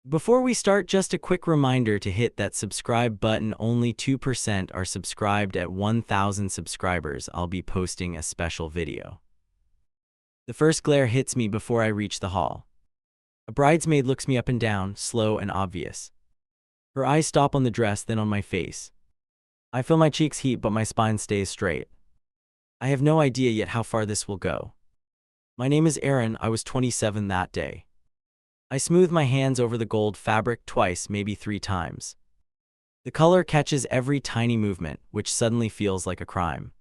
Before we start, just a quick reminder to hit that subscribe button. Only 2% are subscribed. At 1,000 subscribers, I'll be posting a special video. The first glare hits me before I reach the hall. A bridesmaid looks me up and down, slow and obvious. Her eyes stop on the dress, then on my face. I feel my cheeks heat, but my spine stays straight. I have no idea yet how far this will go. My name is Aaron. I was 27 that day. I smooth my hands over the gold fabric twice, maybe 3 times. The color catches every tiny movement, which suddenly feels like a crime.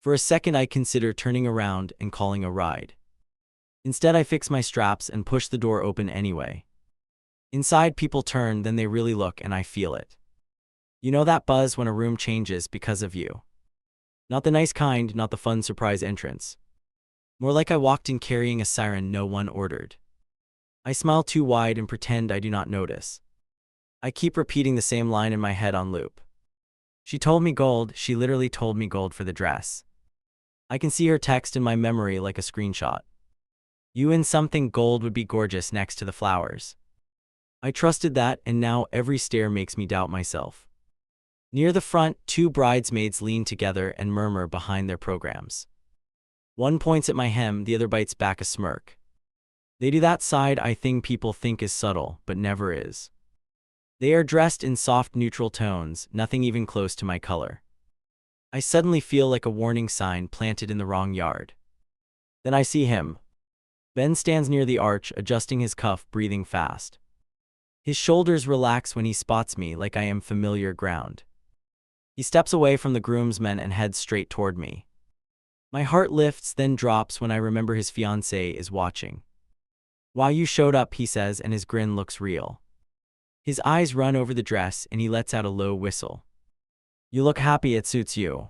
For a second, I consider turning around and calling a ride. Instead, I fix my straps and push the door open anyway. Inside, people turn, then they really look, and I feel it. You know that buzz when a room changes because of you? Not the nice kind, not the fun surprise entrance. More like I walked in carrying a siren no one ordered. I smile too wide and pretend I do not notice. I keep repeating the same line in my head on loop. She told me gold. She literally told me gold for the dress. I can see her text in my memory like a screenshot. You in something gold would be gorgeous next to the flowers. I trusted that, and now every stare makes me doubt myself. Near the front, 2 bridesmaids lean together and murmur behind their programs. One points at my hem, the other bites back a smirk. They do that side-eye thing people think is subtle, but never is. They are dressed in soft, neutral tones, nothing even close to my color. I suddenly feel like a warning sign planted in the wrong yard. Then I see him. Ben stands near the arch, adjusting his cuff, breathing fast. His shoulders relax when he spots me, like I am familiar ground. He steps away from the groomsmen and heads straight toward me. My heart lifts, then drops when I remember his fiancée is watching. "Wow, you showed up," he says, and his grin looks real. His eyes run over the dress, and he lets out a low whistle. "You look happy. It suits you."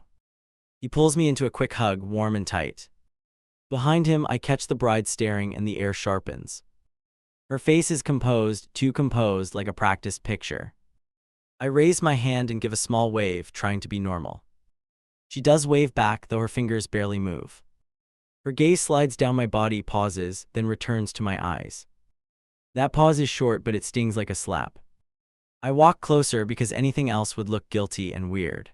He pulls me into a quick hug, warm and tight. Behind him, I catch the bride staring, and the air sharpens. Her face is composed, too composed, like a practiced picture. I raise my hand and give a small wave, trying to be normal. She does wave back, though her fingers barely move. Her gaze slides down my body, pauses, then returns to my eyes. That pause is short, but it stings like a slap. I walk closer because anything else would look guilty and weird.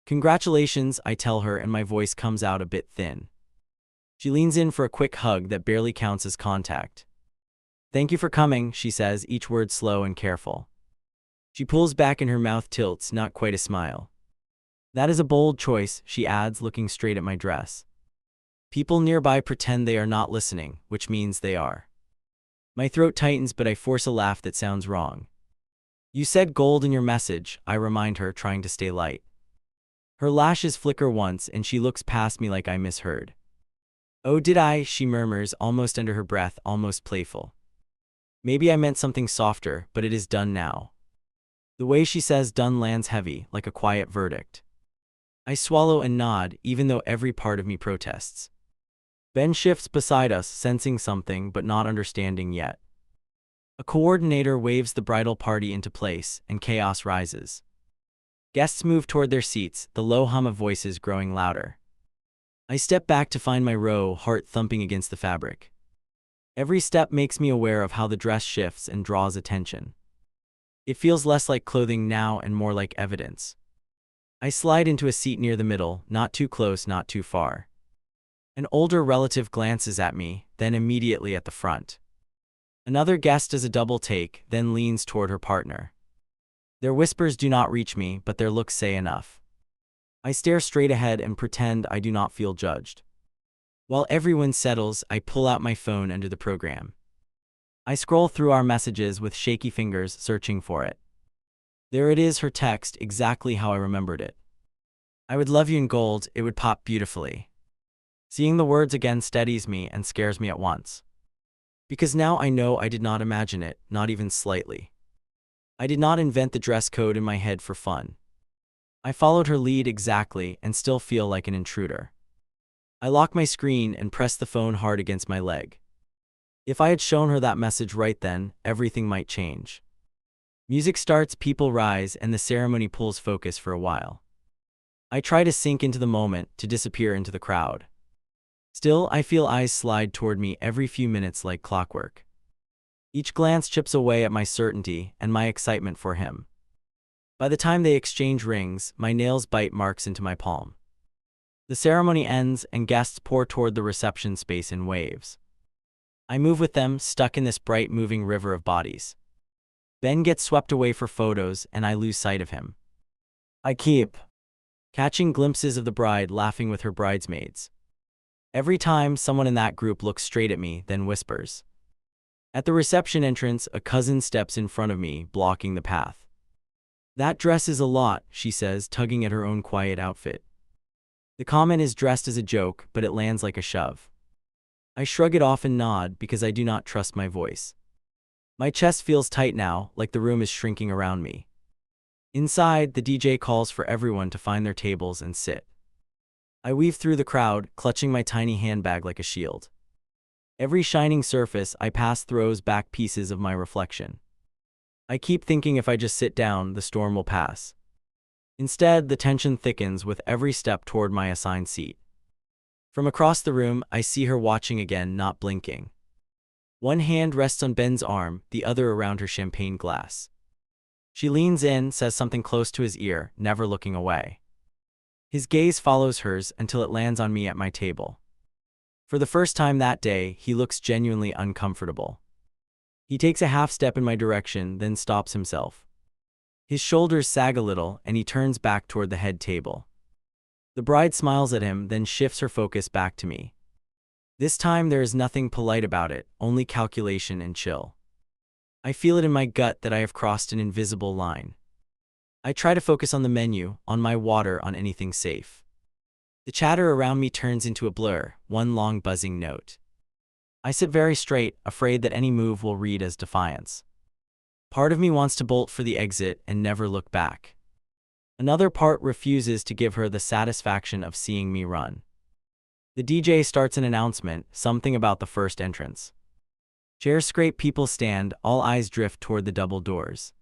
"Congratulations," I tell her, and my voice comes out a bit thin. She leans in for a quick hug that barely counts as contact. "Thank you for coming," she says, each word slow and careful. She pulls back and her mouth tilts, not quite a smile. "That is a bold choice," she adds, looking straight at my dress. People nearby pretend they are not listening, which means they are. My throat tightens, but I force a laugh that sounds wrong. "You said gold in your message," I remind her, trying to stay light. Her lashes flicker once, and she looks past me like I misheard. "Oh, did I?" she murmurs, almost under her breath, almost playful. Maybe I meant something softer, but it is done now. The way she says done lands heavy, like a quiet verdict. I swallow and nod, even though every part of me protests. Ben shifts beside us, sensing something but not understanding yet. A coordinator waves the bridal party into place, and chaos rises. Guests move toward their seats, the low hum of voices growing louder. I step back to find my row, heart thumping against the fabric. Every step makes me aware of how the dress shifts and draws attention. It feels less like clothing now and more like evidence. I slide into a seat near the middle, not too close, not too far. An older relative glances at me, then immediately at the front. Another guest does a double take, then leans toward her partner. Their whispers do not reach me, but their looks say enough. I stare straight ahead and pretend I do not feel judged. While everyone settles, I pull out my phone under the program. I scroll through our messages with shaky fingers, searching for it. There it is, her text, exactly how I remembered it. "I would love you in gold, it would pop beautifully." Seeing the words again steadies me and scares me at once. Because now I know I did not imagine it, not even slightly. I did not invent the dress code in my head for fun. I followed her lead exactly and still feel like an intruder. I lock my screen and press the phone hard against my leg. If I had shown her that message right then, everything might change. Music starts, people rise, and the ceremony pulls focus for a while. I try to sink into the moment, to disappear into the crowd. Still, I feel eyes slide toward me every few minutes like clockwork. Each glance chips away at my certainty and my excitement for him. By the time they exchange rings, my nails bite marks into my palm. The ceremony ends and guests pour toward the reception space in waves. I move with them, stuck in this bright moving river of bodies. Ben gets swept away for photos and I lose sight of him. I keep catching glimpses of the bride laughing with her bridesmaids. Every time someone in that group looks straight at me, then whispers. At the reception entrance, a cousin steps in front of me, blocking the path. That dress is a lot, she says, tugging at her own quiet outfit. The comment is dressed as a joke, but it lands like a shove. I shrug it off and nod because I do not trust my voice. My chest feels tight now, like the room is shrinking around me. Inside, the DJ calls for everyone to find their tables and sit. I weave through the crowd, clutching my tiny handbag like a shield. Every shining surface I pass throws back pieces of my reflection. I keep thinking if I just sit down, the storm will pass. Instead, the tension thickens with every step toward my assigned seat. From across the room, I see her watching again, not blinking. One hand rests on Ben's arm, the other around her champagne glass. She leans in, says something close to his ear, never looking away. His gaze follows hers until it lands on me at my table. For the first time that day, he looks genuinely uncomfortable. He takes a half step in my direction, then stops himself. His shoulders sag a little, and he turns back toward the head table. The bride smiles at him, then shifts her focus back to me. This time there is nothing polite about it, only calculation and chill. I feel it in my gut that I have crossed an invisible line. I try to focus on the menu, on my water, on anything safe. The chatter around me turns into a blur, one long buzzing note. I sit very straight, afraid that any move will read as defiance. Part of me wants to bolt for the exit and never look back. Another part refuses to give her the satisfaction of seeing me run. The DJ starts an announcement, something about the first entrance. Chairs scrape, people stand, all eyes drift toward the double doors.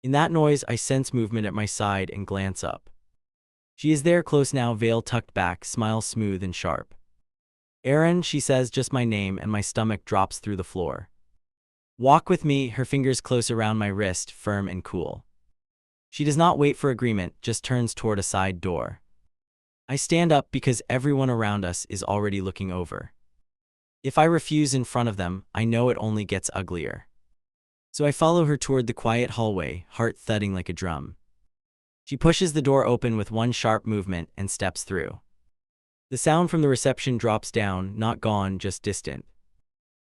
In that noise, I sense movement at my side and glance up. She is there, close now, veil tucked back, smile smooth and sharp. Aaron, she says just my name, and my stomach drops through the floor. Walk with me, her fingers close around my wrist, firm and cool. She does not wait for agreement, just turns toward a side door. I stand up because everyone around us is already looking over. If I refuse in front of them, I know it only gets uglier. So I follow her toward the quiet hallway, heart thudding like a drum. She pushes the door open with one sharp movement and steps through. The sound from the reception drops down, not gone, just distant.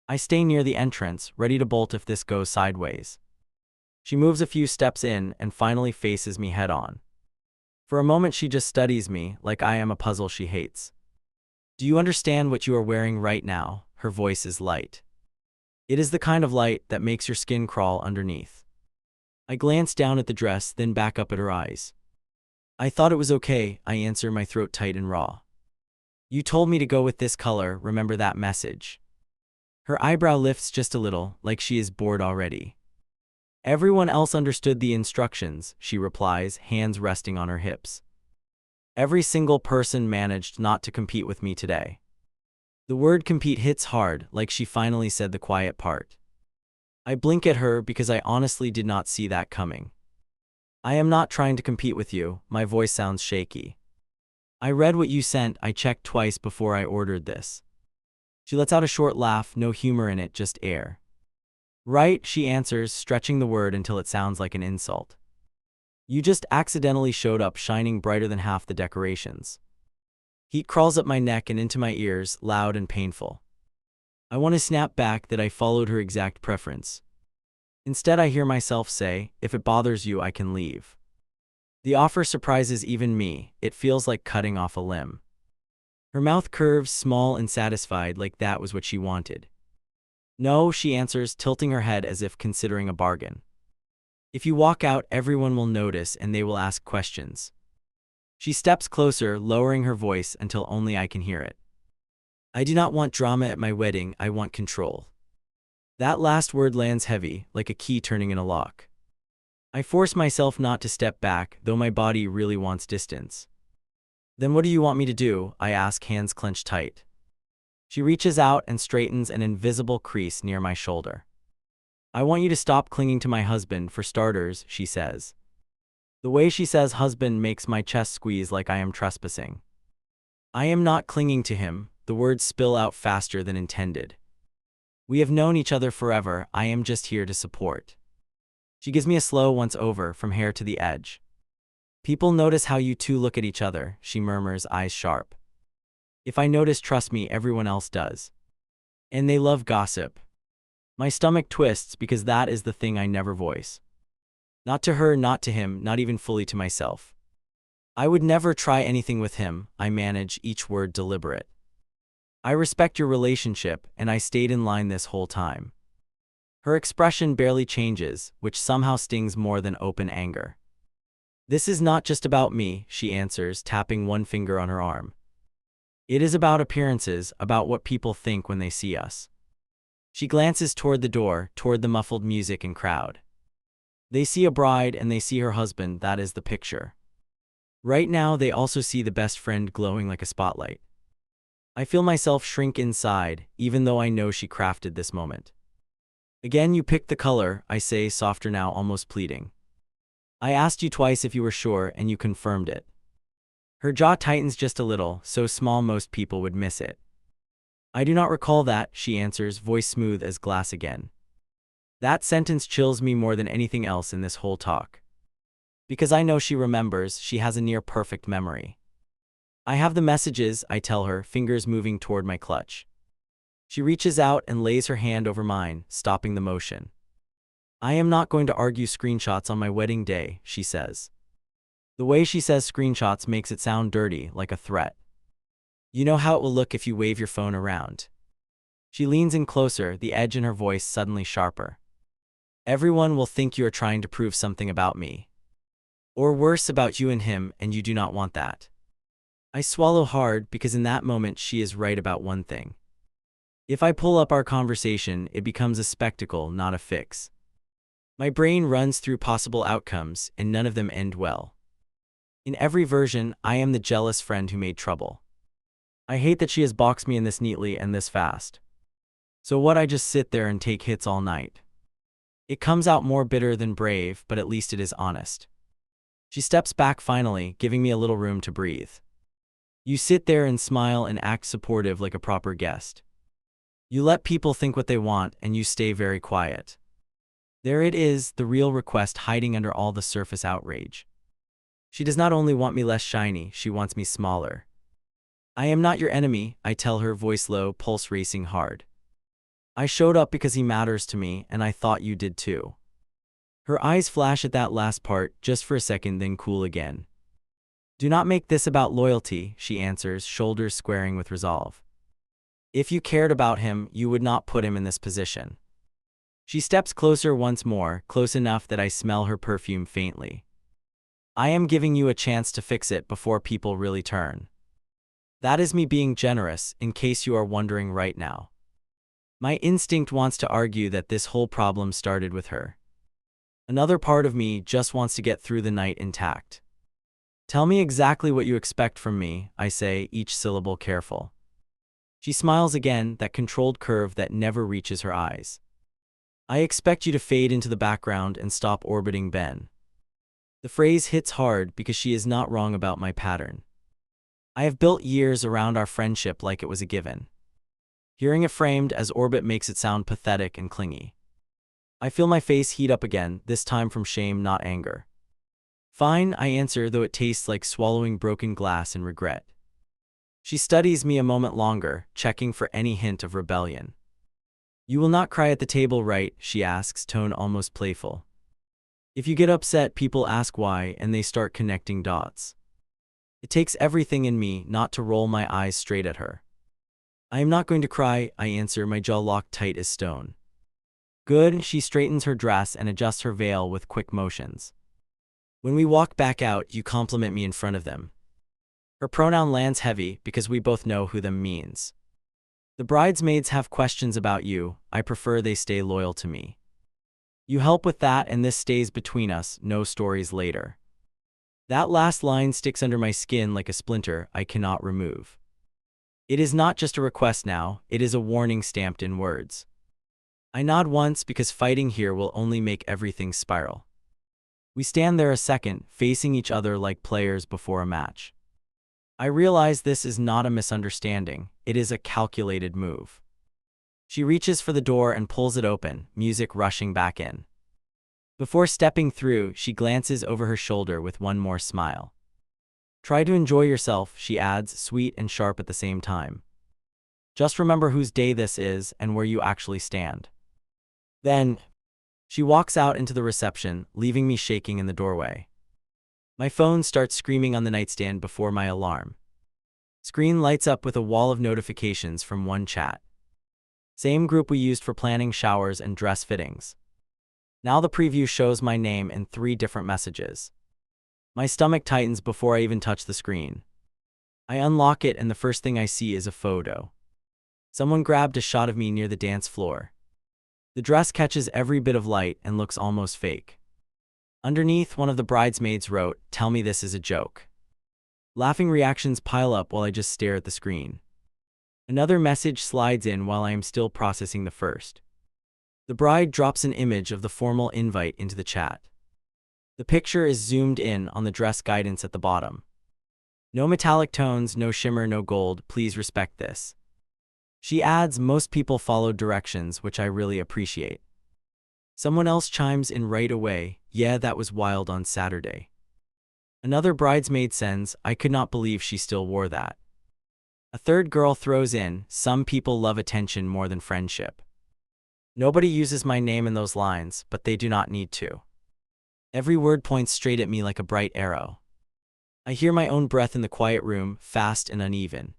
I stay near the entrance, ready to bolt if this goes sideways. She moves a few steps in and finally faces me head on. For a moment she just studies me, like I am a puzzle she hates. Do you understand what you are wearing right now? Her voice is light. It is the kind of light that makes your skin crawl underneath. I glance down at the dress, then back up at her eyes. I thought it was okay, I answer, my throat tight and raw. You told me to go with this color, remember that message? Her eyebrow lifts just a little, like she is bored already. Everyone else understood the instructions, she replies, hands resting on her hips. Every single person managed not to compete with me today. The word compete hits hard, like she finally said the quiet part. I blink at her because I honestly did not see that coming. I am not trying to compete with you, my voice sounds shaky. I read what you sent, I checked twice before I ordered this. She lets out a short laugh, no humor in it, just air. Right, she answers, stretching the word until it sounds like an insult. You just accidentally showed up shining brighter than half the decorations. Heat crawls up my neck and into my ears, loud and painful. I want to snap back that I followed her exact preference. Instead, I hear myself say, if it bothers you, I can leave. The offer surprises even me, it feels like cutting off a limb. Her mouth curves, small and satisfied, like that was what she wanted. No, she answers, tilting her head as if considering a bargain. If you walk out, everyone will notice and they will ask questions. She steps closer, lowering her voice until only I can hear it. I do not want drama at my wedding, I want control. That last word lands heavy, like a key turning in a lock. I force myself not to step back, though my body really wants distance. Then what do you want me to do? I ask, hands clenched tight. She reaches out and straightens an invisible crease near my shoulder. I want you to stop clinging to my husband for starters, she says. The way she says husband makes my chest squeeze like I am trespassing. I am not clinging to him, the words spill out faster than intended. We have known each other forever, I am just here to support. She gives me a slow once over, from hair to the edge. People notice how you two look at each other, she murmurs, eyes sharp. If I notice, trust me, everyone else does. And they love gossip. My stomach twists because that is the thing I never voice. Not to her, not to him, not even fully to myself. I would never try anything with him, I manage, each word deliberate. I respect your relationship, and I stayed in line this whole time. Her expression barely changes, which somehow stings more than open anger. This is not just about me, she answers, tapping one finger on her arm. It is about appearances, about what people think when they see us. She glances toward the door, toward the muffled music and crowd. They see a bride and they see her husband, that is the picture. Right now they also see the best friend glowing like a spotlight. I feel myself shrink inside, even though I know she crafted this moment. Again, you picked the color, I say, softer now, almost pleading. I asked you twice if you were sure, and you confirmed it. Her jaw tightens just a little, so small most people would miss it. I do not recall that, she answers, voice smooth as glass again. That sentence chills me more than anything else in this whole talk. Because I know she remembers, she has a near-perfect memory. I have the messages, I tell her, fingers moving toward my clutch. She reaches out and lays her hand over mine, stopping the motion. I am not going to argue screenshots on my wedding day, she says. The way she says screenshots makes it sound dirty, like a threat. You know how it will look if you wave your phone around. She leans in closer, the edge in her voice suddenly sharper. Everyone will think you are trying to prove something about me. Or worse, about you and him, and you do not want that. I swallow hard because in that moment she is right about one thing. If I pull up our conversation, it becomes a spectacle, not a fix. My brain runs through possible outcomes, and none of them end well. In every version, I am the jealous friend who made trouble. I hate that she has boxed me in this neatly and this fast. So what, I just sit there and take hits all night? It comes out more bitter than brave, but at least it is honest. She steps back finally, giving me a little room to breathe. You sit there and smile and act supportive like a proper guest. You let people think what they want, and you stay very quiet. There it is, the real request hiding under all the surface outrage. She does not only want me less shiny, she wants me smaller. I am not your enemy, I tell her, voice low, pulse racing hard. I showed up because he matters to me, and I thought you did too. Her eyes flash at that last part, just for a second, then cool again. Do not make this about loyalty, she answers, shoulders squaring with resolve. If you cared about him, you would not put him in this position. She steps closer once more, close enough that I smell her perfume faintly. I am giving you a chance to fix it before people really turn. That is me being generous, in case you are wondering right now. My instinct wants to argue that this whole problem started with her. Another part of me just wants to get through the night intact. Tell me exactly what you expect from me, I say, each syllable careful. She smiles again, that controlled curve that never reaches her eyes. I expect you to fade into the background and stop orbiting Ben. The phrase hits hard because she is not wrong about my pattern. I have built years around our friendship like it was a given. Hearing it framed as orbit makes it sound pathetic and clingy. I feel my face heat up again, this time from shame, not anger. Fine, I answer, though it tastes like swallowing broken glass in regret. She studies me a moment longer, checking for any hint of rebellion. You will not cry at the table, right? She asks, tone almost playful. If you get upset, people ask why, and they start connecting dots. It takes everything in me not to roll my eyes straight at her. I am not going to cry, I answer, my jaw locked tight as stone. Good, she straightens her dress and adjusts her veil with quick motions. When we walk back out, you compliment me in front of them. Her pronoun lands heavy because we both know who them means. The bridesmaids have questions about you, I prefer they stay loyal to me. You help with that, and this stays between us, no stories later. That last line sticks under my skin like a splinter I cannot remove. It is not just a request now, it is a warning stamped in words. I nod once because fighting here will only make everything spiral. We stand there a second, facing each other like players before a match. I realize this is not a misunderstanding, it is a calculated move. She reaches for the door and pulls it open, music rushing back in. Before stepping through, she glances over her shoulder with one more smile. Try to enjoy yourself, she adds, sweet and sharp at the same time. Just remember whose day this is and where you actually stand. Then, she walks out into the reception, leaving me shaking in the doorway. My phone starts screaming on the nightstand before my alarm. Screen lights up with a wall of notifications from one chat. Same group we used for planning showers and dress fittings. Now the preview shows my name in 3 different messages. My stomach tightens before I even touch the screen. I unlock it and the first thing I see is a photo. Someone grabbed a shot of me near the dance floor. The dress catches every bit of light and looks almost fake. Underneath, one of the bridesmaids wrote, "Tell me this is a joke." Laughing reactions pile up while I just stare at the screen. Another message slides in while I am still processing the first. The bride drops an image of the formal invite into the chat. The picture is zoomed in on the dress guidance at the bottom. No metallic tones, no shimmer, no gold, please respect this. She adds, most people followed directions, which I really appreciate. Someone else chimes in right away, yeah, that was wild on Saturday. Another bridesmaid sends, I could not believe she still wore that. A third girl throws in, some people love attention more than friendship. Nobody uses my name in those lines, but they do not need to. Every word points straight at me like a bright arrow. I hear my own breath in the quiet room, fast and uneven.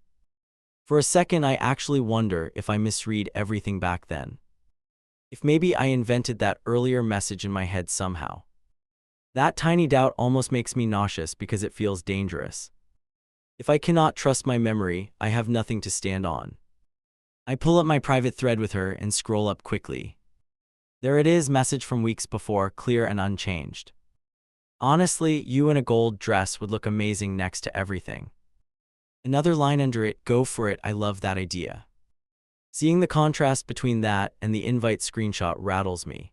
For a second I actually wonder if I misread everything back then. If maybe I invented that earlier message in my head somehow. That tiny doubt almost makes me nauseous because it feels dangerous. If I cannot trust my memory, I have nothing to stand on. I pull up my private thread with her and scroll up quickly. There it is, message from weeks before, clear and unchanged. Honestly, you in a gold dress would look amazing next to everything. Another line under it, go for it, I love that idea. Seeing the contrast between that and the invite screenshot rattles me.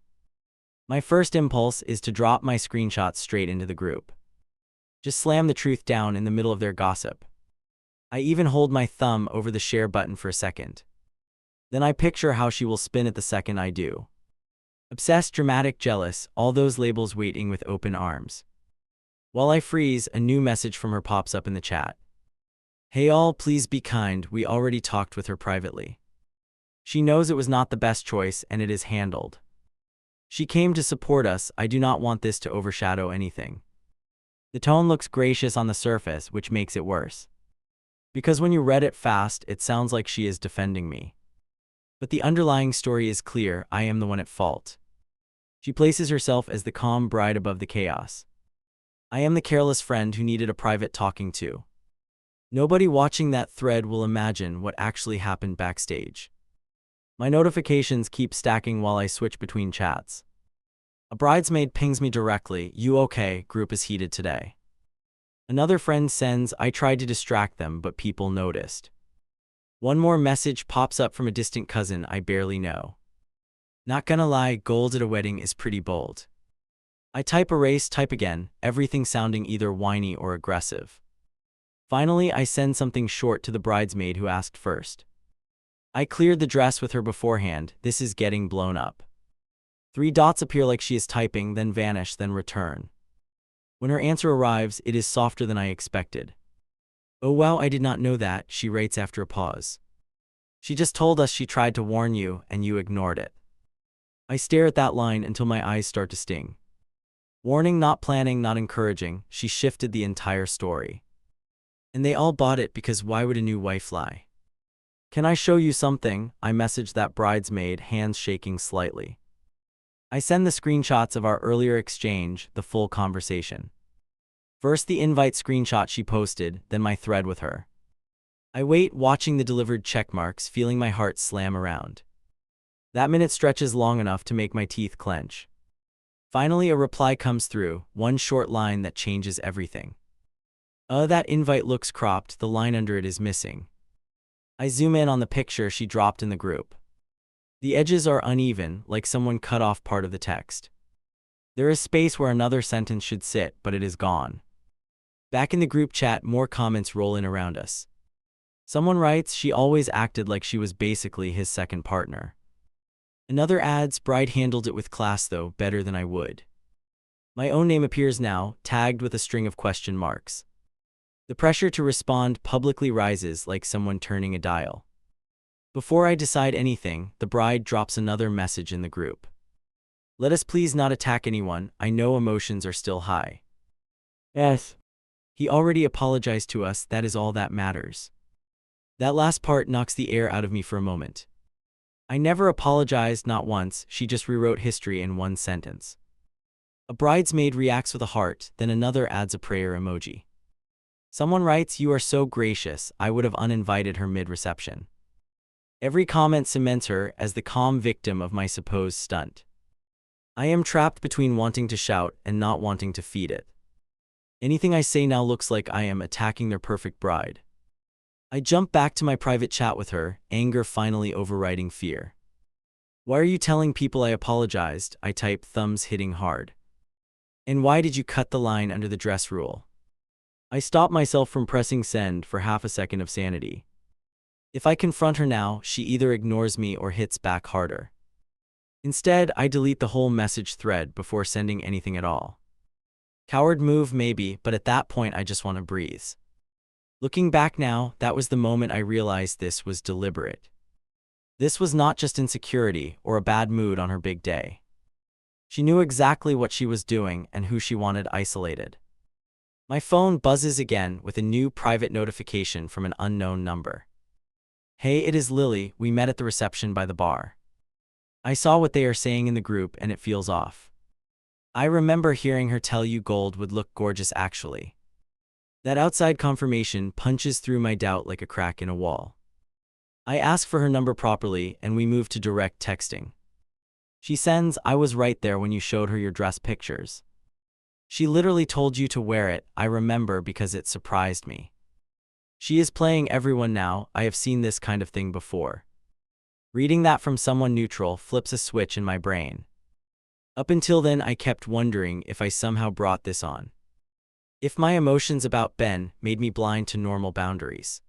My first impulse is to drop my screenshot straight into the group. Just slam the truth down in the middle of their gossip. I even hold my thumb over the share button for a second. Then I picture how she will spin it the second I do. Obsessed, dramatic, jealous, all those labels waiting with open arms. While I freeze, a new message from her pops up in the chat. Hey all, please be kind, we already talked with her privately. She knows it was not the best choice and it is handled. She came to support us, I do not want this to overshadow anything. The tone looks gracious on the surface, which makes it worse. Because when you read it fast, it sounds like she is defending me. But the underlying story is clear, I am the one at fault. She places herself as the calm bride above the chaos. I am the careless friend who needed a private talking to. Nobody watching that thread will imagine what actually happened backstage. My notifications keep stacking while I switch between chats. A bridesmaid pings me directly, you okay, group is heated today. Another friend sends, I tried to distract them but people noticed. One more message pops up from a distant cousin I barely know. Not gonna lie, gold at a wedding is pretty bold. I type erase, type again, everything sounding either whiny or aggressive. Finally, I send something short to the bridesmaid who asked first. I cleared the dress with her beforehand, this is getting blown up. 3 dots appear like she is typing, then vanish, then return. When her answer arrives, it is softer than I expected. Oh wow, I did not know that, she writes after a pause. She just told us she tried to warn you, and you ignored it. I stare at that line until my eyes start to sting. Warning, not planning, not encouraging, she shifted the entire story. And they all bought it because why would a new wife lie? Can I show you something? I message that bridesmaid, hands shaking slightly. I send the screenshots of our earlier exchange, the full conversation. First the invite screenshot she posted, then my thread with her. I wait, watching the delivered checkmarks, feeling my heart slam around. That minute stretches long enough to make my teeth clench. Finally a reply comes through, one short line that changes everything. That invite looks cropped, the line under it is missing. I zoom in on the picture she dropped in the group. The edges are uneven, like someone cut off part of the text. There is space where another sentence should sit, but it is gone. Back in the group chat, more comments roll in around us. Someone writes, she always acted like she was basically his second partner. Another adds, bride handled it with class though, better than I would. My own name appears now, tagged with a string of question marks. The pressure to respond publicly rises like someone turning a dial. Before I decide anything, the bride drops another message in the group. Let us please not attack anyone, I know emotions are still high. Yes. He already apologized to us, that is all that matters. That last part knocks the air out of me for a moment. I never apologized, not once, she just rewrote history in one sentence. A bridesmaid reacts with a heart, then another adds a prayer emoji. Someone writes, you are so gracious, I would have uninvited her mid-reception. Every comment cements her as the calm victim of my supposed stunt. I am trapped between wanting to shout and not wanting to feed it. Anything I say now looks like I am attacking their perfect bride. I jump back to my private chat with her, anger finally overriding fear. Why are you telling people I apologized? I type, thumbs hitting hard. And why did you cut the line under the dress rule? I stop myself from pressing send for half a second of sanity. If I confront her now, she either ignores me or hits back harder. Instead, I delete the whole message thread before sending anything at all. Coward move maybe, but at that point I just want to breathe. Looking back now, that was the moment I realized this was deliberate. This was not just insecurity or a bad mood on her big day. She knew exactly what she was doing and who she wanted isolated. My phone buzzes again with a new private notification from an unknown number. Hey, it is Lily, we met at the reception by the bar. I saw what they are saying in the group and it feels off. I remember hearing her tell you gold would look gorgeous actually. That outside confirmation punches through my doubt like a crack in a wall. I ask for her number properly and we move to direct texting. She sends, I was right there when you showed her your dress pictures. She literally told you to wear it, I remember because it surprised me. She is playing everyone now, I have seen this kind of thing before. Reading that from someone neutral flips a switch in my brain. Up until then I kept wondering if I somehow brought this on. If my emotions about Ben made me blind to normal boundaries.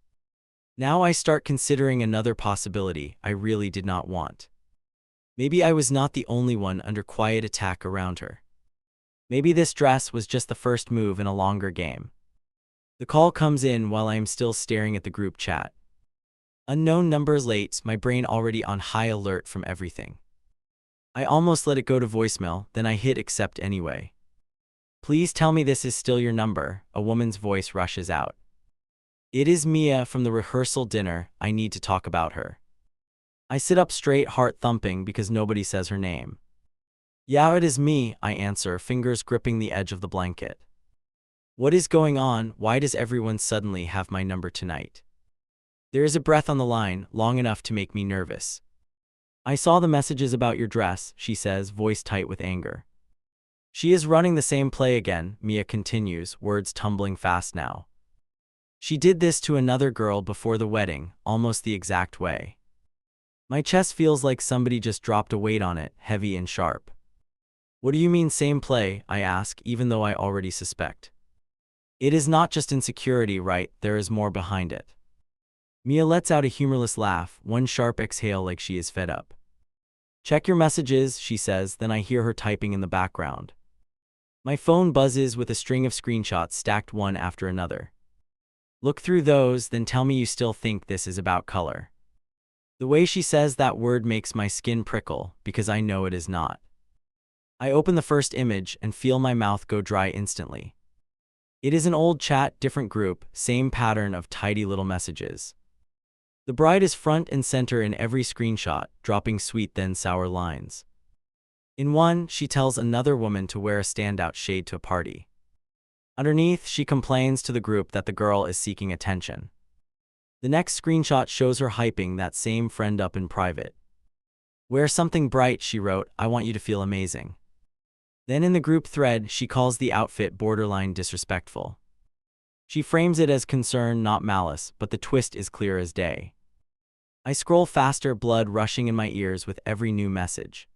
Now I start considering another possibility I really did not want. Maybe I was not the only one under quiet attack around her. Maybe this dress was just the first move in a longer game. The call comes in while I am still staring at the group chat. Unknown numbers late, my brain already on high alert from everything. I almost let it go to voicemail, then I hit accept anyway. Please tell me this is still your number, a woman's voice rushes out. It is Mia from the rehearsal dinner, I need to talk about her. I sit up straight, heart thumping because nobody says her name. Yeah, it is me, I answer, fingers gripping the edge of the blanket. What is going on? Why does everyone suddenly have my number tonight? There is a breath on the line, long enough to make me nervous. I saw the messages about your dress, she says, voice tight with anger. She is running the same play again, Mia continues, words tumbling fast now. She did this to another girl before the wedding, almost the exact way. My chest feels like somebody just dropped a weight on it, heavy and sharp. What do you mean same play? I ask, even though I already suspect. It is not just insecurity, right? There is more behind it. Mia lets out a humorless laugh, one sharp exhale like she is fed up. Check your messages, she says, then I hear her typing in the background. My phone buzzes with a string of screenshots stacked one after another. Look through those, then tell me you still think this is about color. The way she says that word makes my skin prickle, because I know it is not. I open the first image and feel my mouth go dry instantly. It is an old chat, different group, same pattern of tidy little messages. The bride is front and center in every screenshot, dropping sweet then sour lines. In one, she tells another woman to wear a standout shade to a party. Underneath, she complains to the group that the girl is seeking attention. The next screenshot shows her hyping that same friend up in private. Wear something bright, she wrote, I want you to feel amazing. Then in the group thread, she calls the outfit borderline disrespectful. She frames it as concern, not malice, but the twist is clear as day. I scroll faster, blood rushing in my ears with every new message.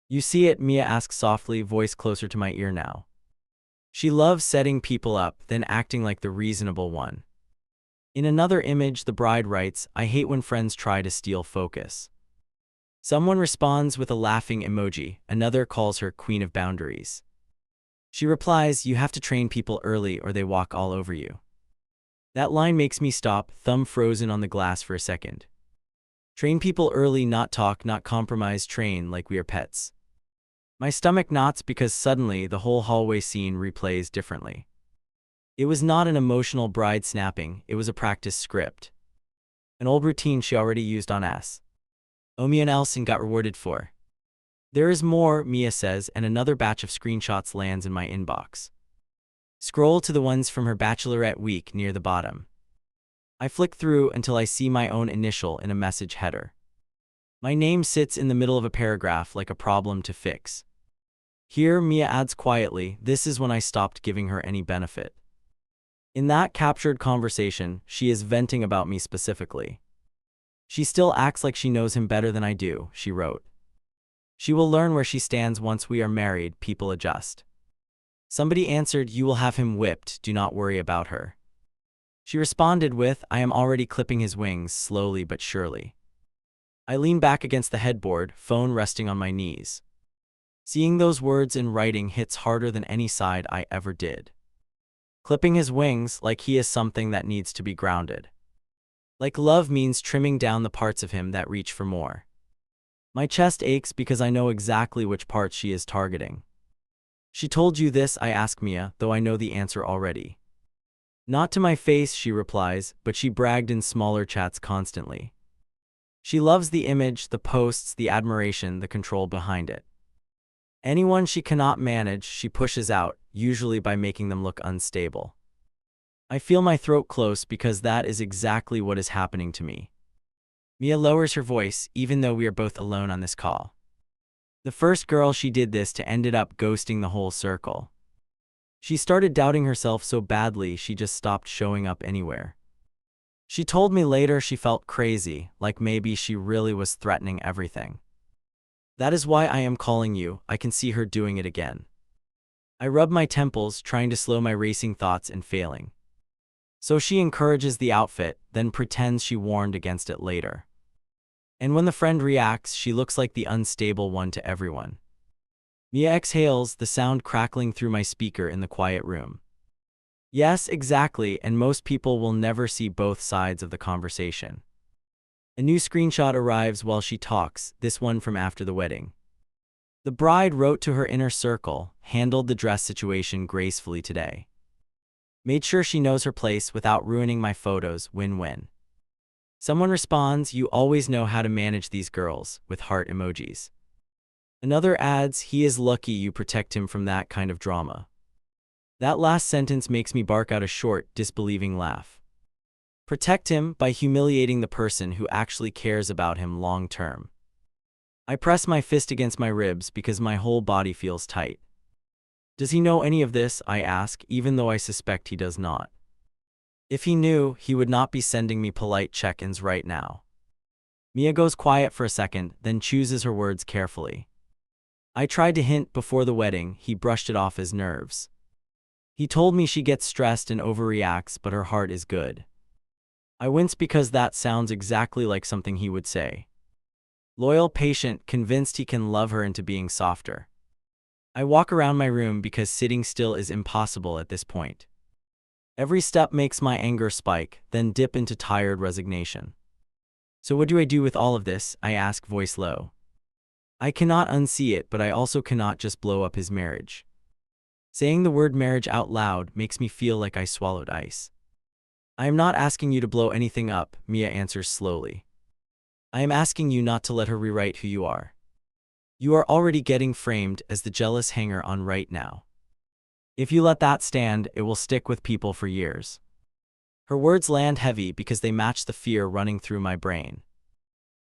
You see it? Mia asks softly, voice closer to my ear now. She loves setting people up, then acting like the reasonable one. In another image, the bride writes, I hate when friends try to steal focus. Someone responds with a laughing emoji, another calls her queen of boundaries. She replies, you have to train people early or they walk all over you. That line makes me stop, thumb frozen on the glass for a second. Train people early, not talk, not compromise, train like we are pets. My stomach knots because suddenly the whole hallway scene replays differently. It was not an emotional bride snapping, it was a practice script. An old routine she already used on us. Mia Nelson got rewarded for. There is more, Mia says, and another batch of screenshots lands in my inbox. Scroll to the ones from her bachelorette week near the bottom. I flick through until I see my own initial in a message header. My name sits in the middle of a paragraph like a problem to fix. Here, Mia adds quietly, this is when I stopped giving her any benefit. In that captured conversation, she is venting about me specifically. She still acts like she knows him better than I do, she wrote. She will learn where she stands once we are married, people adjust. Somebody answered, you will have him whipped, do not worry about her. She responded with, I am already clipping his wings, slowly but surely. I lean back against the headboard, phone resting on my knees. Seeing those words in writing hits harder than any side I ever did. Clipping his wings, like he is something that needs to be grounded. Like love means trimming down the parts of him that reach for more. My chest aches because I know exactly which parts she is targeting. She told you this, I ask Mia, though I know the answer already. Not to my face, she replies, but she bragged in smaller chats constantly. She loves the image, the posts, the admiration, the control behind it. Anyone she cannot manage, she pushes out, usually by making them look unstable. I feel my throat close because that is exactly what is happening to me. Mia lowers her voice, even though we are both alone on this call. The first girl she did this to ended up ghosting the whole circle. She started doubting herself so badly she just stopped showing up anywhere. She told me later she felt crazy, like maybe she really was threatening everything. That is why I am calling you, I can see her doing it again. I rub my temples, trying to slow my racing thoughts and failing. So she encourages the outfit, then pretends she warned against it later. And when the friend reacts, she looks like the unstable one to everyone. Mia exhales, the sound crackling through my speaker in the quiet room. Yes, exactly, and most people will never see both sides of the conversation. A new screenshot arrives while she talks, this one from after the wedding. The bride wrote to her inner circle, handled the dress situation gracefully today. Made sure she knows her place without ruining my photos, win-win. Someone responds, you always know how to manage these girls, with heart emojis. Another adds, he is lucky you protect him from that kind of drama. That last sentence makes me bark out a short, disbelieving laugh. Protect him by humiliating the person who actually cares about him long term. I press my fist against my ribs because my whole body feels tight. Does he know any of this? I ask, even though I suspect he does not. If he knew, he would not be sending me polite check-ins right now. Mia goes quiet for a second, then chooses her words carefully. I tried to hint before the wedding, he brushed it off as nerves. He told me she gets stressed and overreacts, but her heart is good. I wince because that sounds exactly like something he would say. Loyal, patient, convinced he can love her into being softer. I walk around my room because sitting still is impossible at this point. Every step makes my anger spike, then dip into tired resignation. So what do I do with all of this? I ask, voice low. I cannot unsee it, but I also cannot just blow up his marriage. Saying the word marriage out loud makes me feel like I swallowed ice. I am not asking you to blow anything up, Mia answers slowly. I am asking you not to let her rewrite who you are. You are already getting framed as the jealous hanger-on right now. If you let that stand, it will stick with people for years. Her words land heavy because they match the fear running through my brain.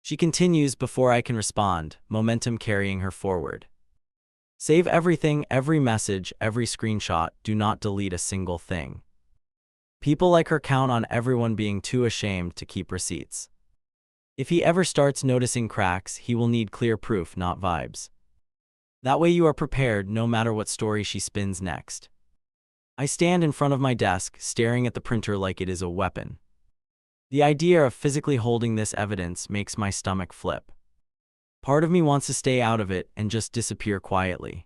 She continues before I can respond, momentum carrying her forward. Save everything, every message, every screenshot, do not delete a single thing. People like her count on everyone being too ashamed to keep receipts. If he ever starts noticing cracks, he will need clear proof, not vibes. That way you are prepared no matter what story she spins next. I stand in front of my desk, staring at the printer like it is a weapon. The idea of physically holding this evidence makes my stomach flip. Part of me wants to stay out of it and just disappear quietly.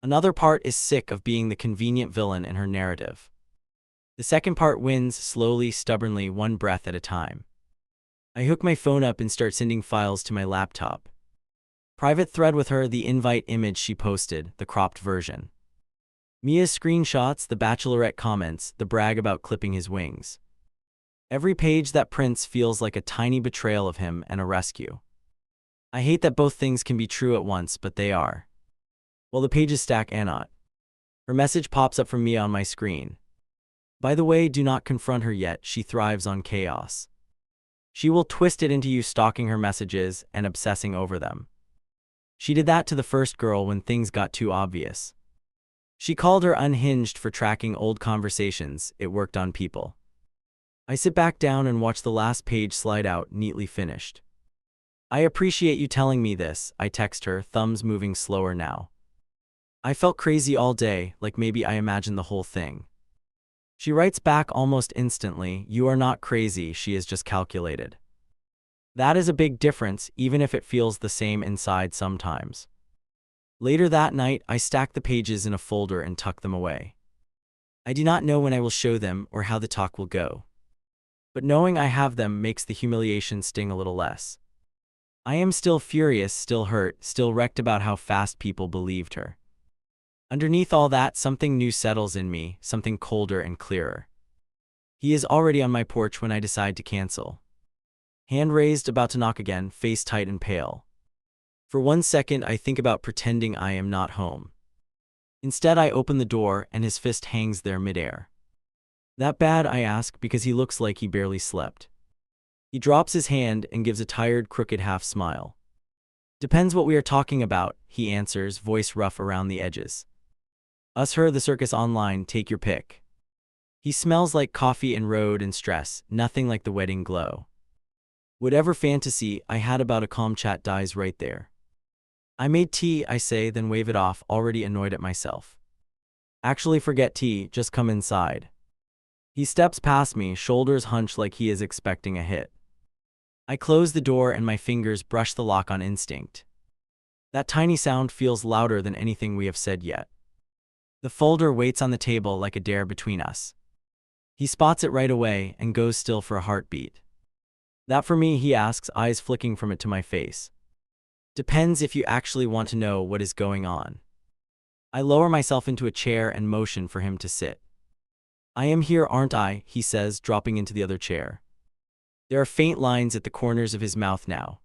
Another part is sick of being the convenient villain in her narrative. The second part wins slowly, stubbornly, one breath at a time. I hook my phone up and start sending files to my laptop. Private thread with her, the invite image she posted, the cropped version. Mia's screenshots, the bachelorette comments, the brag about clipping his wings. Every page that prints feels like a tiny betrayal of him and a rescue. I hate that both things can be true at once, but they are. Well, the pages stack and not. Her message pops up from Mia on my screen. By the way, do not confront her yet, she thrives on chaos. She will twist it into you stalking her messages and obsessing over them. She did that to the first girl when things got too obvious. She called her unhinged for tracking old conversations. It worked on people. I sit back down and watch the last page slide out, neatly finished. I appreciate you telling me this, I text her, thumbs moving slower now. I felt crazy all day, like maybe I imagined the whole thing. She writes back almost instantly, you are not crazy, she is just calculated. That is a big difference, even if it feels the same inside sometimes. Later that night, I stack the pages in a folder and tuck them away. I do not know when I will show them or how the talk will go. But knowing I have them makes the humiliation sting a little less. I am still furious, still hurt, still wrecked about how fast people believed her. Underneath all that, something new settles in me, something colder and clearer. He is already on my porch when I decide to cancel. Hand raised, about to knock again, face tight and pale. For 1 second, I think about pretending I am not home. Instead, I open the door and his fist hangs there midair. That bad, I ask, because he looks like he barely slept. He drops his hand and gives a tired, crooked half smile. Depends what we are talking about, he answers, voice rough around the edges. Us, her, the circus online, take your pick. He smells like coffee and road and stress, nothing like the wedding glow. Whatever fantasy I had about a calm chat dies right there. I made tea, I say, then wave it off, already annoyed at myself. Actually, forget tea, just come inside. He steps past me, shoulders hunched like he is expecting a hit. I close the door and my fingers brush the lock on instinct. That tiny sound feels louder than anything we have said yet. The folder waits on the table like a dare between us. He spots it right away and goes still for a heartbeat. That for me, he asks, eyes flicking from it to my face. Depends if you actually want to know what is going on. I lower myself into a chair and motion for him to sit. I am here, aren't I? He says, dropping into the other chair. There are faint lines at the corners of his mouth now.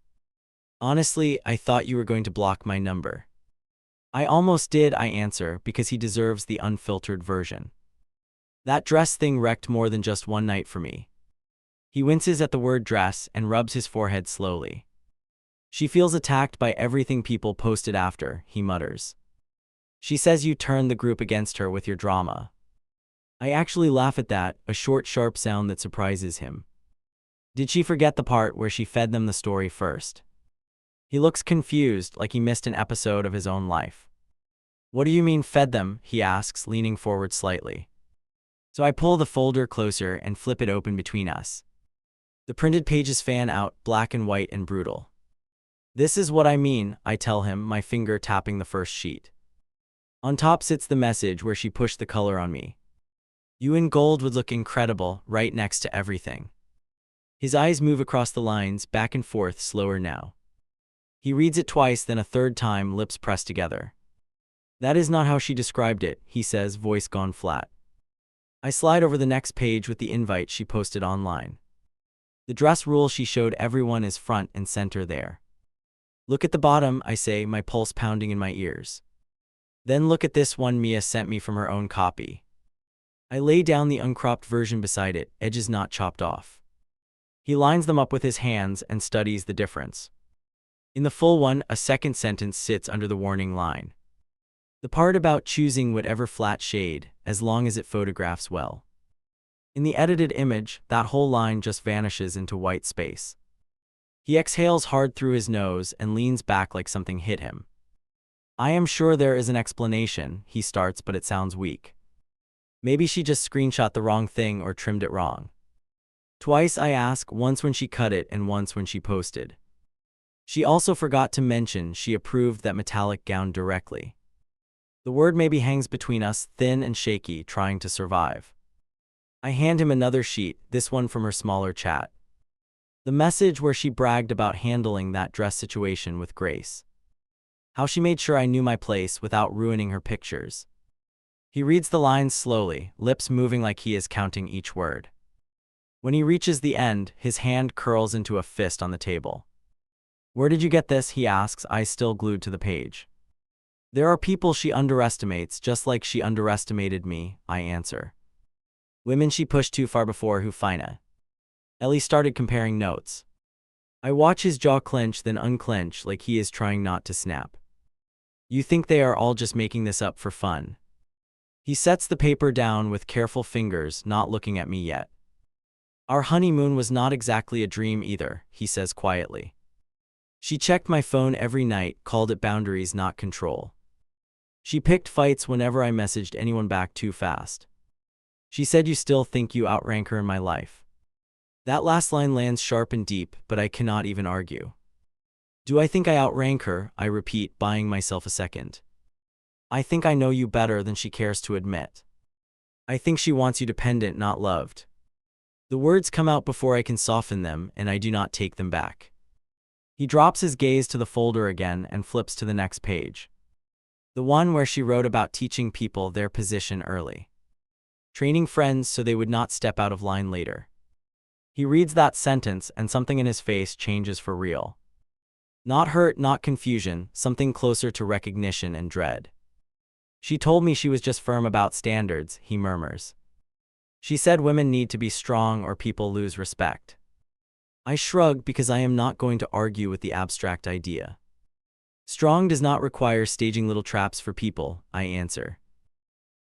Honestly, I thought you were going to block my number. I almost did, I answer, because he deserves the unfiltered version. That dress thing wrecked more than just one night for me. He winces at the word dress and rubs his forehead slowly. She feels attacked by everything people posted after, he mutters. She says you turned the group against her with your drama. I actually laugh at that, a short, sharp sound that surprises him. Did she forget the part where she fed them the story first? He looks confused, like he missed an episode of his own life. What do you mean fed them? He asks, leaning forward slightly. So I pull the folder closer and flip it open between us. The printed pages fan out, black and white and brutal. This is what I mean, I tell him, my finger tapping the first sheet. On top sits the message where she pushed the color on me. You in gold would look incredible, right next to everything. His eyes move across the lines, back and forth, slower now. He reads it twice, then a third time, lips pressed together. That is not how she described it, he says, voice gone flat. I slide over the next page with the invite she posted online. The dress rule she showed everyone is front and center there. Look at the bottom, I say, my pulse pounding in my ears. Then look at this one Mia sent me from her own copy. I lay down the uncropped version beside it, edges not chopped off. He lines them up with his hands and studies the difference. In the full one, a second sentence sits under the warning line. The part about choosing whatever flat shade, as long as it photographs well. In the edited image, that whole line just vanishes into white space. He exhales hard through his nose and leans back like something hit him. I am sure there is an explanation, he starts, but it sounds weak. Maybe she just screenshot the wrong thing or trimmed it wrong. Twice I ask, once when she cut it and once when she posted. She also forgot to mention she approved that metallic gown directly. The word maybe hangs between us, thin and shaky, trying to survive. I hand him another sheet, this one from her smaller chat. The message where she bragged about handling that dress situation with grace. How she made sure I knew my place without ruining her pictures. He reads the lines slowly, lips moving like he is counting each word. When he reaches the end, his hand curls into a fist on the table. Where did you get this? He asks, eyes still glued to the page. There are people she underestimates, just like she underestimated me, I answer. Women she pushed too far before who fina. Ellie started comparing notes. I watch his jaw clench then unclench like he is trying not to snap. You think they are all just making this up for fun? He sets the paper down with careful fingers, not looking at me yet. Our honeymoon was not exactly a dream either, he says quietly. She checked my phone every night, called it boundaries, not control. She picked fights whenever I messaged anyone back too fast. She said, you still think you outrank her in my life. That last line lands sharp and deep, but I cannot even argue. Do I think I outrank her? I repeat, buying myself a second. I think I know you better than she cares to admit. I think she wants you dependent, not loved. The words come out before I can soften them, and I do not take them back. He drops his gaze to the folder again and flips to the next page. The one where she wrote about teaching people their position early. Training friends so they would not step out of line later. He reads that sentence and something in his face changes for real. Not hurt, not confusion, something closer to recognition and dread. She told me she was just firm about standards, he murmurs. She said women need to be strong or people lose respect. I shrug because I am not going to argue with the abstract idea. Strong does not require staging little traps for people, I answer.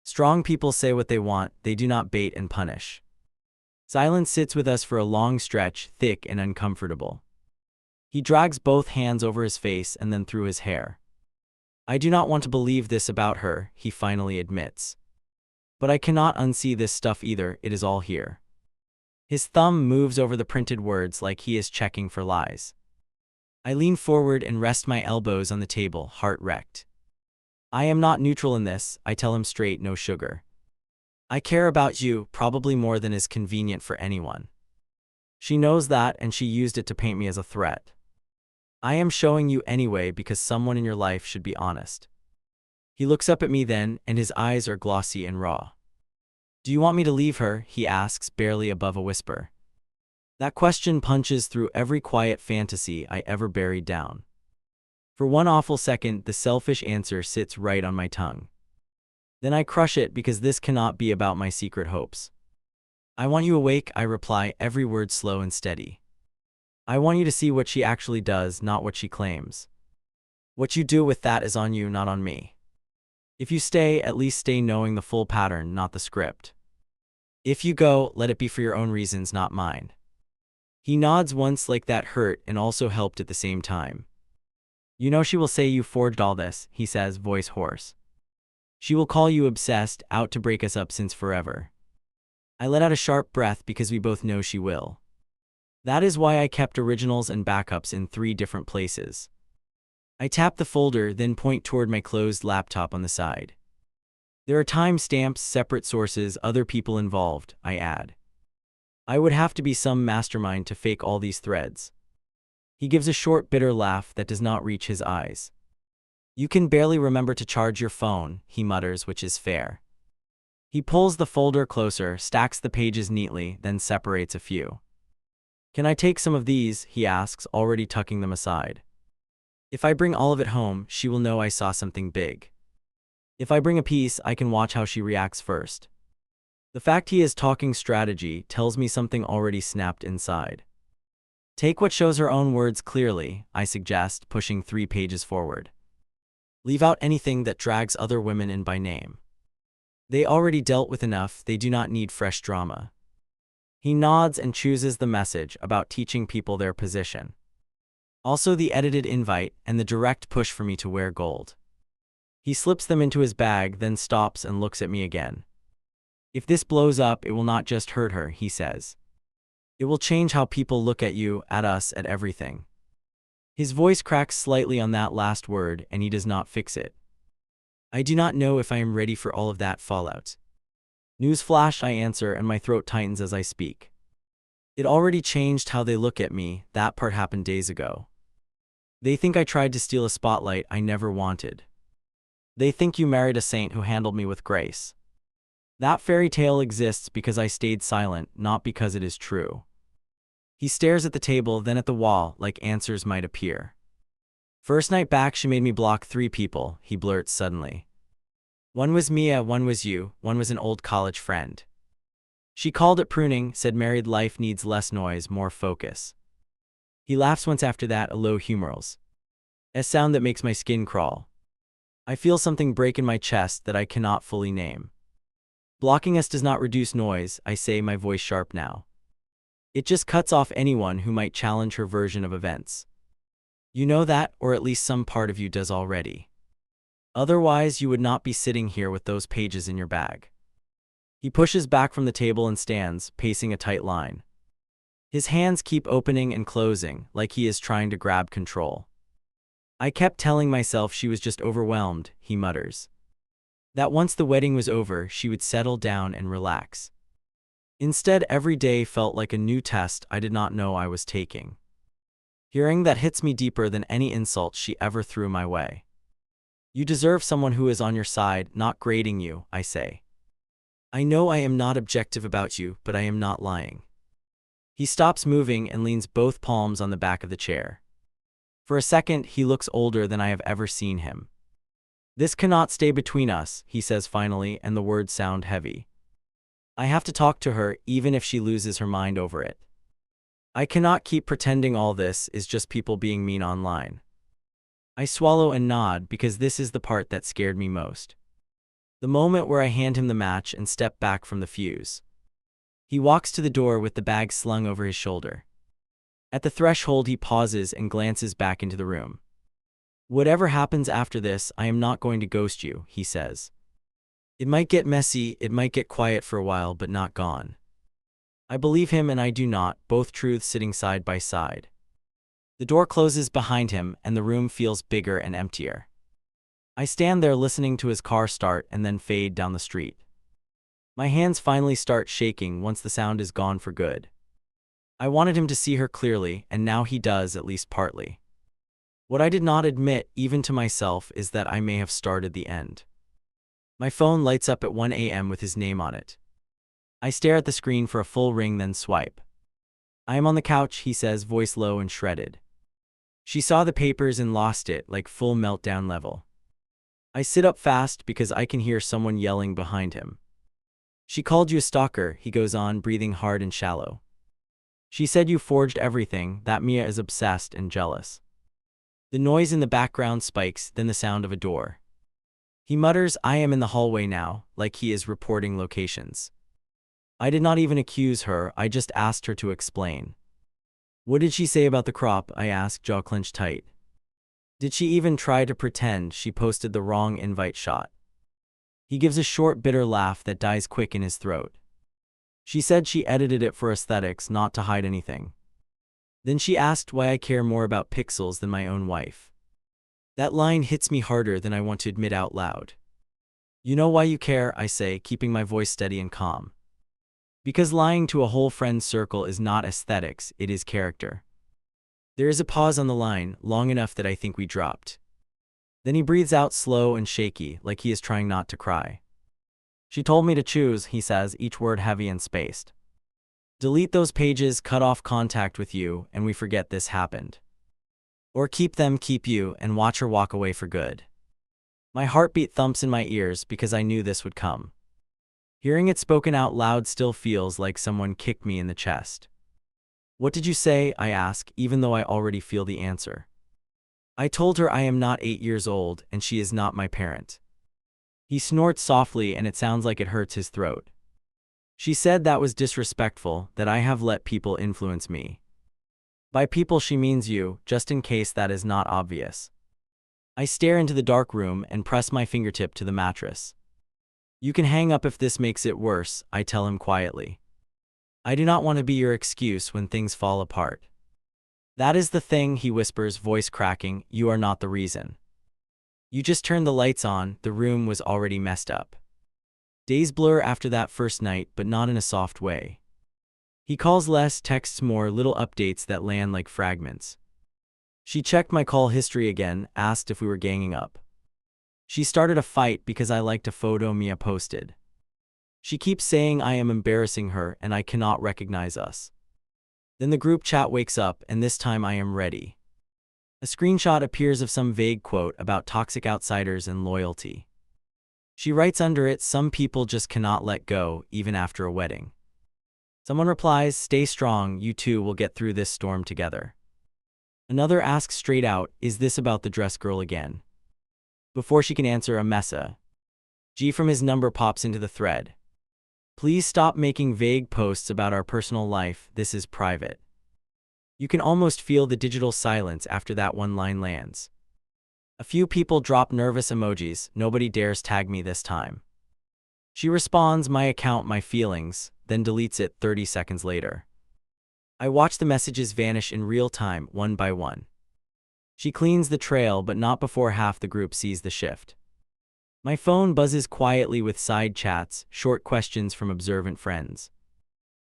Strong people say what they want, they do not bait and punish. Silence sits with us for a long stretch, thick and uncomfortable. He drags both hands over his face and then through his hair. I do not want to believe this about her, he finally admits. But I cannot unsee this stuff either, it is all here. His thumb moves over the printed words like he is checking for lies. I lean forward and rest my elbows on the table, heart wrecked. I am not neutral in this, I tell him straight, no sugar. I care about you, probably more than is convenient for anyone. She knows that and she used it to paint me as a threat. I am showing you anyway because someone in your life should be honest. He looks up at me then, and his eyes are glossy and raw. Do you want me to leave her? He asks, barely above a whisper. That question punches through every quiet fantasy I ever buried down. For one awful second, the selfish answer sits right on my tongue. Then I crush it because this cannot be about my secret hopes. I want you awake, I reply, every word slow and steady. I want you to see what she actually does, not what she claims. What you do with that is on you, not on me. If you stay, at least stay knowing the full pattern, not the script. If you go, let it be for your own reasons, not mine. He nods once like that hurt and also helped at the same time. You know she will say you forged all this, he says, voice hoarse. She will call you obsessed, out to break us up since forever. I let out a sharp breath because we both know she will. That is why I kept originals and backups in 3 different places. I tap the folder, then point toward my closed laptop on the side. There are timestamps, separate sources, other people involved, I add. I would have to be some mastermind to fake all these threads. He gives a short, bitter laugh that does not reach his eyes. You can barely remember to charge your phone, he mutters, which is fair. He pulls the folder closer, stacks the pages neatly, then separates a few. Can I take some of these? He asks, already tucking them aside. If I bring all of it home, she will know I saw something big. If I bring a piece, I can watch how she reacts first. The fact he is talking strategy tells me something already snapped inside. Take what shows her own words clearly, I suggest, pushing 3 pages forward. Leave out anything that drags other women in by name. They already dealt with enough, they do not need fresh drama. He nods and chooses the message about teaching people their position. Also the edited invite and the direct push for me to wear gold. He slips them into his bag, then stops and looks at me again. If this blows up, it will not just hurt her, he says. It will change how people look at you, at us, at everything. His voice cracks slightly on that last word, and he does not fix it. I do not know if I am ready for all of that fallout. Newsflash, I answer, and my throat tightens as I speak. It already changed how they look at me. That part happened days ago. They think I tried to steal a spotlight I never wanted. They think you married a saint who handled me with grace. That fairy tale exists because I stayed silent, not because it is true. He stares at the table, then at the wall, like answers might appear. First night back, she made me block 3 people, he blurts suddenly. One was Mia, one was you, one was an old college friend. She called it pruning, said married life needs less noise, more focus. He laughs once after that, a low humorous sound that makes my skin crawl. I feel something break in my chest that I cannot fully name. Blocking us does not reduce noise, I say, my voice sharp now. It just cuts off anyone who might challenge her version of events. You know that, or at least some part of you does already. Otherwise, you would not be sitting here with those pages in your bag. He pushes back from the table and stands, pacing a tight line. His hands keep opening and closing, like he is trying to grab control. I kept telling myself she was just overwhelmed, he mutters. That once the wedding was over, she would settle down and relax. Instead, every day felt like a new test I did not know I was taking. Hearing that hits me deeper than any insult she ever threw my way. You deserve someone who is on your side, not grading you, I say. I know I am not objective about you, but I am not lying. He stops moving and leans both palms on the back of the chair. For a second, he looks older than I have ever seen him. This cannot stay between us, he says finally, and the words sound heavy. I have to talk to her, even if she loses her mind over it. I cannot keep pretending all this is just people being mean online. I swallow and nod because this is the part that scared me most. The moment where I hand him the match and step back from the fuse. He walks to the door with the bag slung over his shoulder. At the threshold, he pauses and glances back into the room. Whatever happens after this, I am not going to ghost you, he says. It might get messy, it might get quiet for a while, but not gone. I believe him and I do not, both truths sitting side by side. The door closes behind him and the room feels bigger and emptier. I stand there listening to his car start and then fade down the street. My hands finally start shaking once the sound is gone for good. I wanted him to see her clearly, and now he does, at least partly. What I did not admit, even to myself, is that I may have started the end. My phone lights up at 1 a.m. with his name on it. I stare at the screen for a full ring, then swipe. I am on the couch, he says, voice low and shredded. She saw the papers and lost it, like full meltdown level. I sit up fast because I can hear someone yelling behind him. She called you a stalker, he goes on, breathing hard and shallow. She said you forged everything, that Mia is obsessed and jealous. The noise in the background spikes, then the sound of a door. He mutters, I am in the hallway now, like he is reporting locations. I did not even accuse her, I just asked her to explain. What did she say about the crop? I ask, jaw clenched tight. Did she even try to pretend she posted the wrong invite shot? He gives a short, bitter laugh that dies quick in his throat. She said she edited it for aesthetics, not to hide anything. Then she asked why I care more about pixels than my own wife. That line hits me harder than I want to admit out loud. You know why you care, I say, keeping my voice steady and calm. Because lying to a whole friend circle is not aesthetics, it is character. There is a pause on the line, long enough that I think we dropped. Then he breathes out slow and shaky, like he is trying not to cry. She told me to choose, he says, each word heavy and spaced. Delete those pages, cut off contact with you, and we forget this happened. Or keep them, keep you, and watch her walk away for good. My heartbeat thumps in my ears because I knew this would come. Hearing it spoken out loud still feels like someone kicked me in the chest. What did you say? I ask, even though I already feel the answer. I told her I am not 8 years old and she is not my parent. He snorts softly and it sounds like it hurts his throat. She said that was disrespectful, that I have let people influence me. By people she means you, just in case that is not obvious. I stare into the dark room and press my fingertip to the mattress. You can hang up if this makes it worse, I tell him quietly. I do not want to be your excuse when things fall apart. That is the thing, he whispers, voice cracking, you are not the reason. You just turned the lights on, the room was already messed up. Days blur after that first night, but not in a soft way. He calls less, texts more, little updates that land like fragments. She checked my call history again, asked if we were ganging up. She started a fight because I liked a photo Mia posted. She keeps saying I am embarrassing her and I cannot recognize us. Then the group chat wakes up, and this time I am ready. A screenshot appears of some vague quote about toxic outsiders and loyalty. She writes under it, some people just cannot let go, even after a wedding. Someone replies, stay strong, you two will get through this storm together. Another asks straight out, is this about the dress girl again? Before she can answer, a message from his number pops into the thread. Please stop making vague posts about our personal life, this is private. You can almost feel the digital silence after that one line lands. A few people drop nervous emojis, nobody dares tag me this time. She responds, my account, my feelings, then deletes it 30 seconds later. I watch the messages vanish in real time, one by one. She cleans the trail, but not before half the group sees the shift. My phone buzzes quietly with side chats, short questions from observant friends.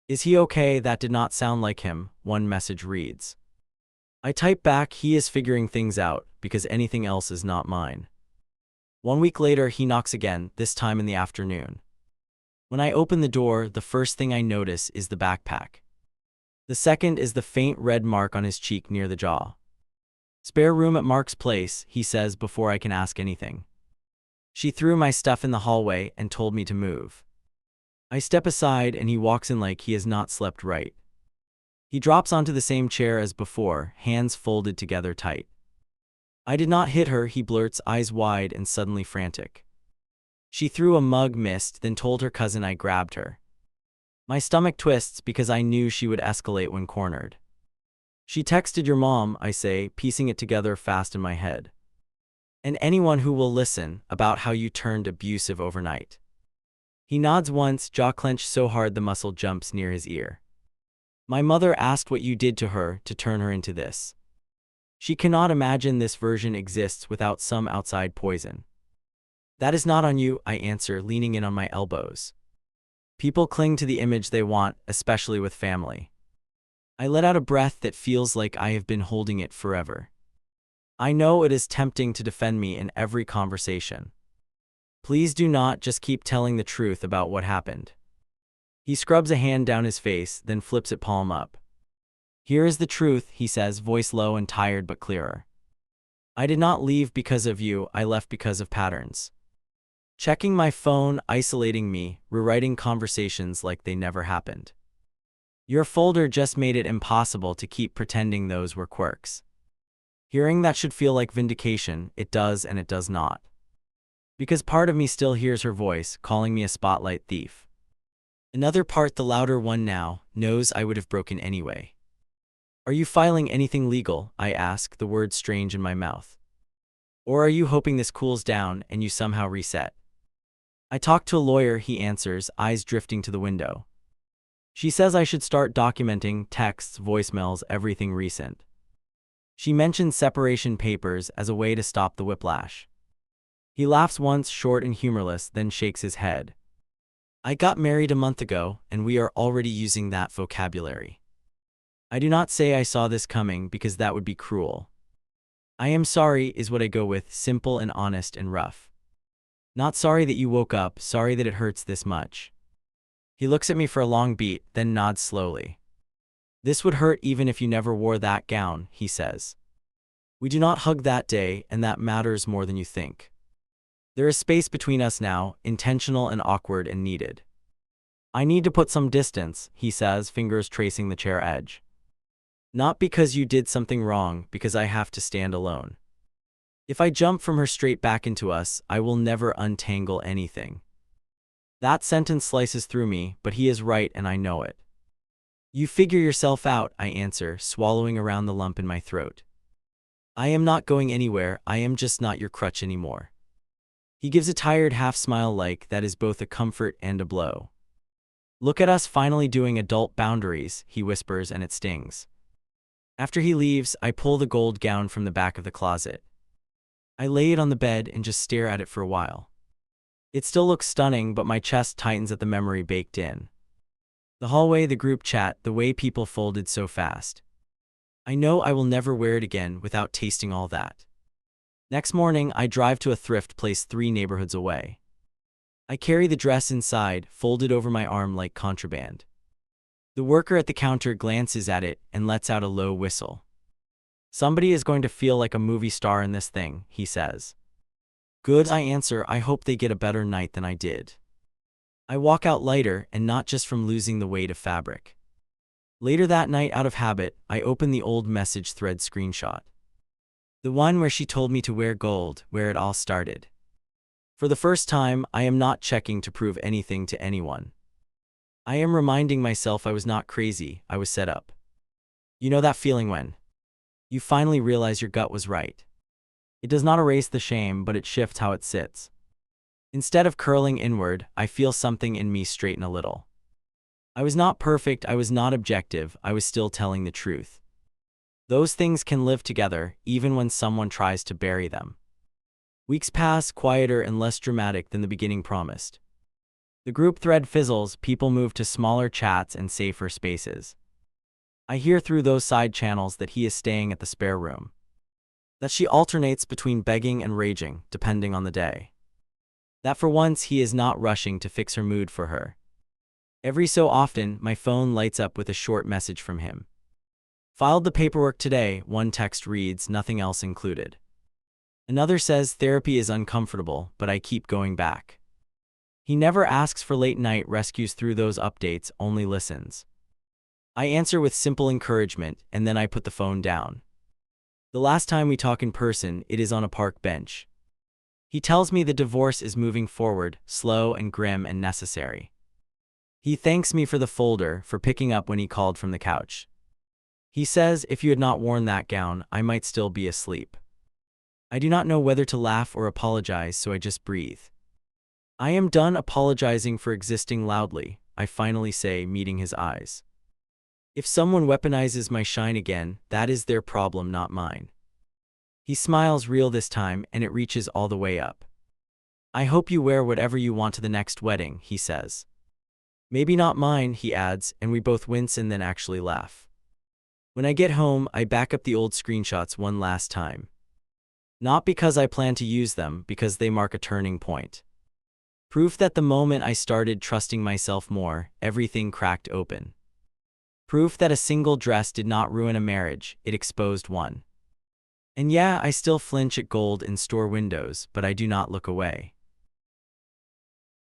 Is he okay? That did not sound like him, one message reads. I type back, he is figuring things out, because anything else is not mine. 1 week later, he knocks again, this time in the afternoon. When I open the door, the first thing I notice is the backpack. The second is the faint red mark on his cheek near the jaw. Spare room at Mark's place, he says before I can ask anything. She threw my stuff in the hallway and told me to move. I step aside and he walks in like he has not slept right. He drops onto the same chair as before, hands folded together tight. I did not hit her, he blurts, eyes wide and suddenly frantic. She threw a mug, missed, then told her cousin I grabbed her. My stomach twists because I knew she would escalate when cornered. She texted your mom, I say, piecing it together fast in my head. And anyone who will listen, about how you turned abusive overnight. He nods once, jaw clenched so hard the muscle jumps near his ear. My mother asked what you did to her to turn her into this. She cannot imagine this version exists without some outside poison. That is not on you, I answer, leaning in on my elbows. People cling to the image they want, especially with family. I let out a breath that feels like I have been holding it forever. I know it is tempting to defend me in every conversation. Please do not, just keep telling the truth about what happened. He scrubs a hand down his face, then flips it palm up. Here is the truth, he says, voice low and tired but clearer. I did not leave because of you, I left because of patterns. Checking my phone, isolating me, rewriting conversations like they never happened. Your folder just made it impossible to keep pretending those were quirks. Hearing that should feel like vindication, it does and it does not. Because part of me still hears her voice, calling me a spotlight thief. Another part, the louder one now, knows I would have broken anyway. Are you filing anything legal? I ask, the words strange in my mouth. Or are you hoping this cools down and you somehow reset? I talked to a lawyer, he answers, eyes drifting to the window. She says I should start documenting texts, voicemails, everything recent. She mentions separation papers as a way to stop the whiplash. He laughs once, short and humorless, then shakes his head. I got married a month ago, and we are already using that vocabulary. I do not say I saw this coming because that would be cruel. I am sorry is what I go with, simple and honest and rough. Not sorry that you woke up, sorry that it hurts this much. He looks at me for a long beat, then nods slowly. This would hurt even if you never wore that gown, he says. We do not hug that day, and that matters more than you think. There is space between us now, intentional and awkward and needed. I need to put some distance, he says, fingers tracing the chair edge. Not because you did something wrong, because I have to stand alone. If I jump from her straight back into us, I will never untangle anything. That sentence slices through me, but he is right and I know it. You figure yourself out, I answer, swallowing around the lump in my throat. I am not going anywhere, I am just not your crutch anymore. He gives a tired half smile like that is both a comfort and a blow. Look at us finally doing adult boundaries, he whispers, and it stings. After he leaves, I pull the gold gown from the back of the closet. I lay it on the bed and just stare at it for a while. It still looks stunning, but my chest tightens at the memory baked in. The hallway, the group chat, the way people folded so fast. I know I will never wear it again without tasting all that. Next morning, I drive to a thrift place 3 neighborhoods away. I carry the dress inside, folded over my arm like contraband. The worker at the counter glances at it and lets out a low whistle. Somebody is going to feel like a movie star in this thing, he says. Good, I answer, I hope they get a better night than I did. I walk out lighter, and not just from losing the weight of fabric. Later that night, out of habit, I open the old message thread screenshot. The one where she told me to wear gold, where it all started. For the first time, I am not checking to prove anything to anyone. I am reminding myself I was not crazy, I was set up. You know that feeling when you finally realize your gut was right. It does not erase the shame, but it shifts how it sits. Instead of curling inward, I feel something in me straighten a little. I was not perfect, I was not objective, I was still telling the truth. Those things can live together, even when someone tries to bury them. Weeks pass, quieter and less dramatic than the beginning promised. The group thread fizzles, people move to smaller chats and safer spaces. I hear through those side channels that he is staying at the spare room. That she alternates between begging and raging, depending on the day. That for once he is not rushing to fix her mood for her. Every so often, my phone lights up with a short message from him. Filed the paperwork today, one text reads, nothing else included. Another says therapy is uncomfortable, but I keep going back. He never asks for late night rescues through those updates, only listens. I answer with simple encouragement, and then I put the phone down. The last time we talk in person, it is on a park bench. He tells me the divorce is moving forward, slow and grim and necessary. He thanks me for the folder, for picking up when he called from the couch. He says, if you had not worn that gown, I might still be asleep. I do not know whether to laugh or apologize, so I just breathe. I am done apologizing for existing loudly, I finally say, meeting his eyes. If someone weaponizes my shine again, that is their problem, not mine. He smiles, real this time, and it reaches all the way up. I hope you wear whatever you want to the next wedding, he says. Maybe not mine, he adds, and we both wince and then actually laugh. When I get home, I back up the old screenshots one last time. Not because I plan to use them, because they mark a turning point. Proof that the moment I started trusting myself more, everything cracked open. Proof that a single dress did not ruin a marriage, it exposed one. And yeah, I still flinch at gold in store windows, but I do not look away.